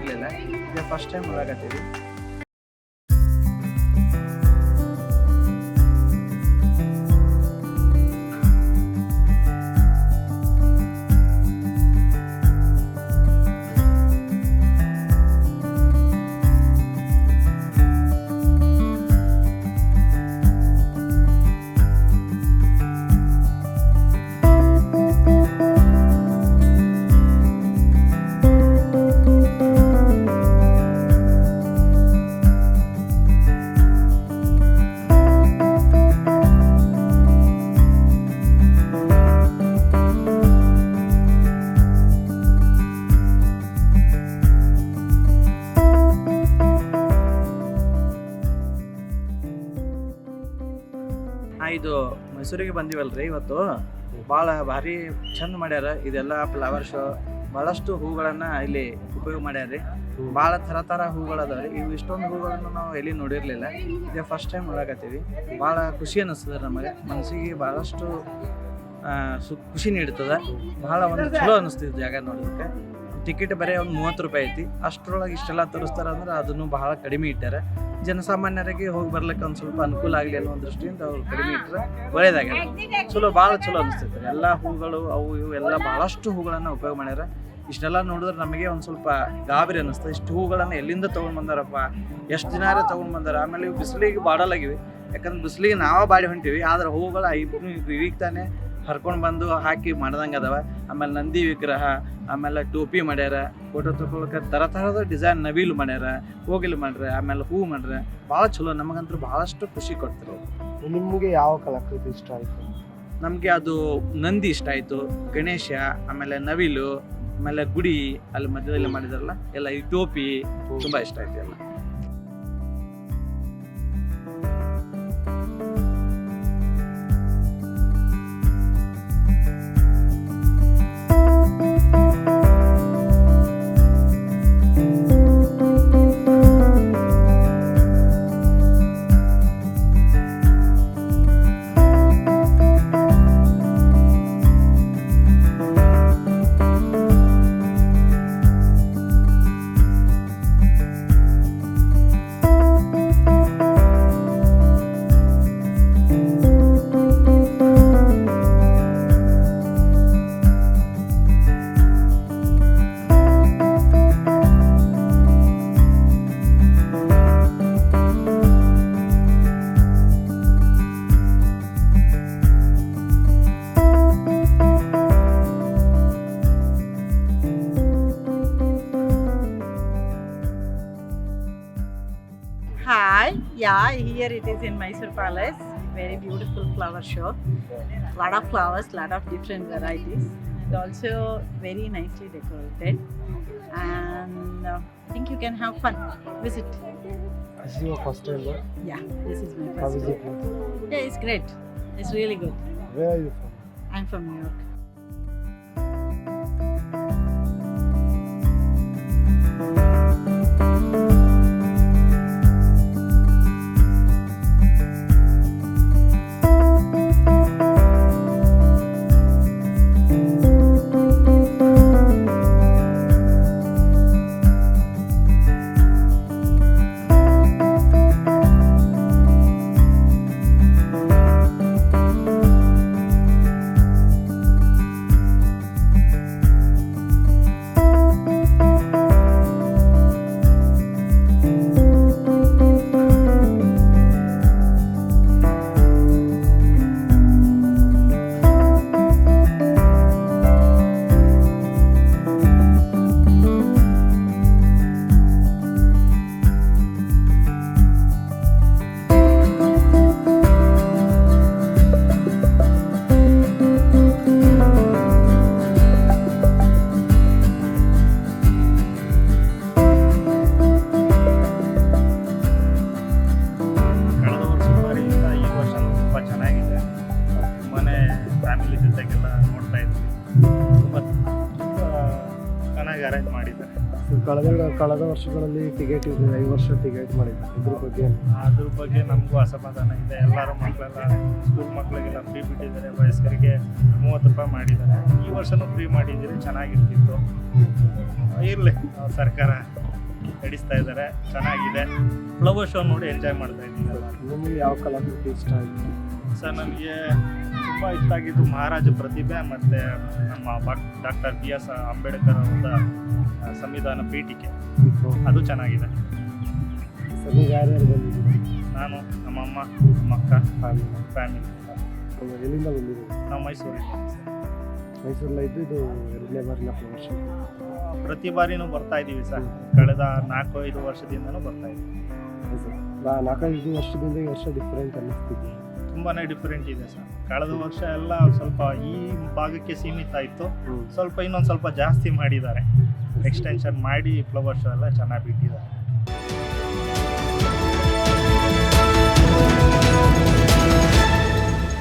ನೋಡಿರಲಿಲ್ಲ. ಇದು first time ನೋಡಕತ್ತೀವಿ. ಇದು ಮೈಸೂರಿಗೆ ಬಂದಿವಲ್ರಿ ಇವತ್ತು. ಭಾಳ ಭಾರಿ ಚಂದ ಮಾಡ್ಯಾರ. ಇದೆಲ್ಲ ಫ್ಲವರ್ ಶೋ, ಭಾಳಷ್ಟು ಹೂಗಳನ್ನು ಇಲ್ಲಿ ಉಪಯೋಗ ಮಾಡ್ಯಾರ ರೀ. ಭಾಳ ಥರ ಹೂಗಳು ಅದಾವ ರೀ. ಇವು ಇಷ್ಟೊಂದು ಹೂಗಳನ್ನು ನಾವು ಎಲ್ಲಿ ನೋಡಿರಲಿಲ್ಲ. ಇದೇ ಫಸ್ಟ್ ಟೈಮ್ ನೋಡಕತ್ತೀವಿ. ಭಾಳ ಖುಷಿ ಅನ್ನಿಸ್ತದೆ ನಮಗೆ. ಮನಸ್ಸಿಗೆ ಭಾಳಷ್ಟು ಖುಷಿ ನೀಡ್ತದೆ. ಭಾಳ ಒಂದು ಚಲೋ ಅನ್ನಿಸ್ತಿದ್ದು ಜಾಗ ನೋಡೋದಕ್ಕೆ. ಟಿಕೆಟ್ ಬರೀ ಒಂದು 30 ರೂಪಾಯಿ ಐತಿ. ಅಷ್ಟರೊಳಗೆ ಇಷ್ಟೆಲ್ಲ ತೋರಿಸ್ತಾರೆ ಅಂದ್ರೆ ಅದನ್ನು ಬಹಳ ಕಡಿಮೆ ಇಟ್ಟಾರೆ. ಜನಸಾಮಾನ್ಯರಿಗೆ ಹೋಗಿ ಬರ್ಲಿಕ್ಕೆ ಒಂದು ಸ್ವಲ್ಪ ಅನುಕೂಲ ಆಗಲಿ ಅನ್ನೋ ದೃಷ್ಟಿಯಿಂದ ಅವ್ರು ಕಡಿಮೆ ಇಟ್ಟರೆ ಒಳ್ಳೇದಾಗ್ಯದ. ಭಾಳ ಚಲೋ ಅನಿಸ್ತೈತೆ. ಎಲ್ಲ ಹೂಗಳು ಅವು ಇವು ಎಲ್ಲ ಭಾಳಷ್ಟು ಹೂಗಳನ್ನು ಉಪಯೋಗ ಮಾಡ್ಯಾರ. ಇಷ್ಟೆಲ್ಲ ನೋಡಿದ್ರೆ ನಮಗೆ ಒಂದು ಸ್ವಲ್ಪ ಗಾಬರಿ ಅನ್ನಿಸ್ತದೆ. ಇಷ್ಟು ಹೂಗಳನ್ನು ಎಲ್ಲಿಂದ ತೊಗೊಂಡು ಬಂದಾರಪ್ಪ, ಎಷ್ಟು ದಿನ ತೊಗೊಂಡು ಬಂದಾರ. ಆಮೇಲೆ ಇವು ಬಿಸಿಲಿಗೆ ಬಾಡಲಾಗಿವೆ. ಯಾಕಂದ್ರೆ ಬಿಸಿಲಿಗೆ ನಾವೇ ಬಾಡಿ ಹೊಂಟಿವಿ. ಆದ್ರೆ ಹೂಗಳು ಈಗ ತಾನೇ ಹರ್ಕೊಂಡು ಬಂದು ಹಾಕಿ ಮಾಡ್ದಂಗೆ ಅದಾವ. ಆಮೇಲೆ ನಂದಿ ವಿಗ್ರಹ, ಆಮೇಲೆ ಟೋಪಿ ಮಾಡ್ಯಾರ. ಫೋಟೋ ತಗೊಳಕ್ಕೆ ಥರದ ಡಿಸೈನ್ ನವಿಲು ಮಾಡ್ಯಾರ, ಕೋಗಿಲು ಮಾಡ್ರೆ, ಆಮೇಲೆ ಹೂ ಮಾಡ್ರೆ. ಭಾಳ ಚಲೋ. ನಮಗಂತೂ ಭಾಳಷ್ಟು ಖುಷಿ ಕೊಡ್ತಾರೆ. ನಿಮಗೆ ಯಾವ ಕಲಾಕೃತಿ ಇಷ್ಟ ಆಯಿತು? ನಮಗೆ ಅದು ನಂದಿ ಇಷ್ಟ ಆಯಿತು, ಗಣೇಶ, ಆಮೇಲೆ ನವಿಲು, ಆಮೇಲೆ ಗುಡಿ ಅಲ್ಲಿ ಮಧ್ಯದಲ್ಲಿ ಮಾಡಿದಾರಲ್ಲ ಎಲ್ಲ, ಈ ಟೋಪಿ ತುಂಬ ಇಷ್ಟ ಆಯ್ತು ಎಲ್ಲ. Yeah, here it is in Mysore Palace. Very beautiful flower show. Lot of flowers, lot of different varieties, and also very nicely decorated. And I think you can have fun. Visit. This is your first time, right? Yeah, this is my first. How is it? Yeah, it's great. It's really good. Where are you from? I'm from New York. ಚೆನ್ನಾಗಿ arrange ಮಾಡಿದ್ದಾರೆ. ಕಳೆದ ವರ್ಷಗಳಲ್ಲಿ ticket ಇದೆ, 5 ವರ್ಷ ticket ಮಾಡಿದ್ದಾರೆ. ಅದ್ರ ಬಗ್ಗೆ ನಮಗೂ ಅಸಮಾಧಾನ ಇದೆ. ಎಲ್ಲರೂ ಮಕ್ಕಳೆಲ್ಲ ಸ್ಕೂಲ್ ಮಕ್ಕಳಿಗೆಲ್ಲ ಫ್ರೀ ಬಿಟ್ಟಿದ್ದಾರೆ, ವಯಸ್ಕರಿಗೆ 30 ರೂಪಾಯಿ ಮಾಡಿದ್ದಾರೆ. ಈ ವರ್ಷನೂ ಫ್ರೀ ಮಾಡಿದ್ದೀರಿ, ಚೆನ್ನಾಗಿರ್ತಿತ್ತು. ಇರಲಿ ಸರ್ಕಾರ ನಡೆಸ್ತಾ ಇದ್ದಾರೆ, ಚೆನ್ನಾಗಿದೆ. ಫ್ಲವರ್ ಶೋ ನೋಡಿ ಎಂಜಾಯ್ ಮಾಡ್ತಾ ಇದ್ದೀವಿ ಎಲ್ಲ. ನಿಮಗೆ ಯಾವ ಕಲಾಕೃತಿ ಇಷ್ಟ ಆಯಿತು? ಸರ್ ನನಗೆ ತುಂಬ ಇಷ್ಟ ಆಗಿದ್ದು ಮಹಾರಾಜ ಪ್ರತಿಭೆ ಮತ್ತು ನಮ್ಮ ಡಾಕ್ಟರ್ BS ಅಂಬೇಡ್ಕರ್ ಅವರ ಸಂವಿಧಾನ ಪೀಠಿಕೆ, ಅದು ಚೆನ್ನಾಗಿದೆ. ಸರ್ ನೀವು ಯಾರ್ಯಾರು ಬಂದಿದ್ದೀರಿ? ನಾನು, ನಮ್ಮಮ್ಮ, ನಮ್ಮ ಅಕ್ಕ, ಫ್ಯಾಮಿಲಿ. ಎಲ್ಲಿಂದ ಬಂದಿದ್ದೀರಿ? ನಾವು ಮೈಸೂರಿಂದ. ಮೈಸೂರಲ್ಲಿ ಇದ್ದು ಇದು 2ನೇ ಬಾರಿನ ಫ್ಲವರ್ ಶೋ. ಪ್ರತಿ ಬಾರಿನೂ ಬರ್ತಾ ಇದ್ದೀವಿ ಸರ್, ಕಳೆದ 4-5 ವರ್ಷದಿಂದನೂ ಬರ್ತಾ ಇದ್ದೀವಿ. ಸರ್ 4-5 ವರ್ಷದಿಂದ ಈ ವರ್ಷ ಡಿಫ್ರೆಂಟ್ ಅನ್ನಿಸ್ತಿದ್ದೆ. ತುಂಬಾ ಡಿಫ್ರೆಂಟ್ ಇದೆ ಸರ್. ಕಳೆದ ವರ್ಷ ಎಲ್ಲ ಸ್ವಲ್ಪ ಈ ಭಾಗಕ್ಕೆ ಸೀಮಿತ ಇತ್ತು, ಸ್ವಲ್ಪ ಇನ್ನೊಂದು ಸ್ವಲ್ಪ ಜಾಸ್ತಿ ಮಾಡಿದ್ದಾರೆ, ಎಕ್ಸ್ಟೆನ್ಷನ್ ಮಾಡಿ ಫ್ಲವರ್ ಶೋ ಎಲ್ಲ ಚೆನ್ನಾಗಿ ಬಿಟ್ಟಿದ್ದಾರೆ.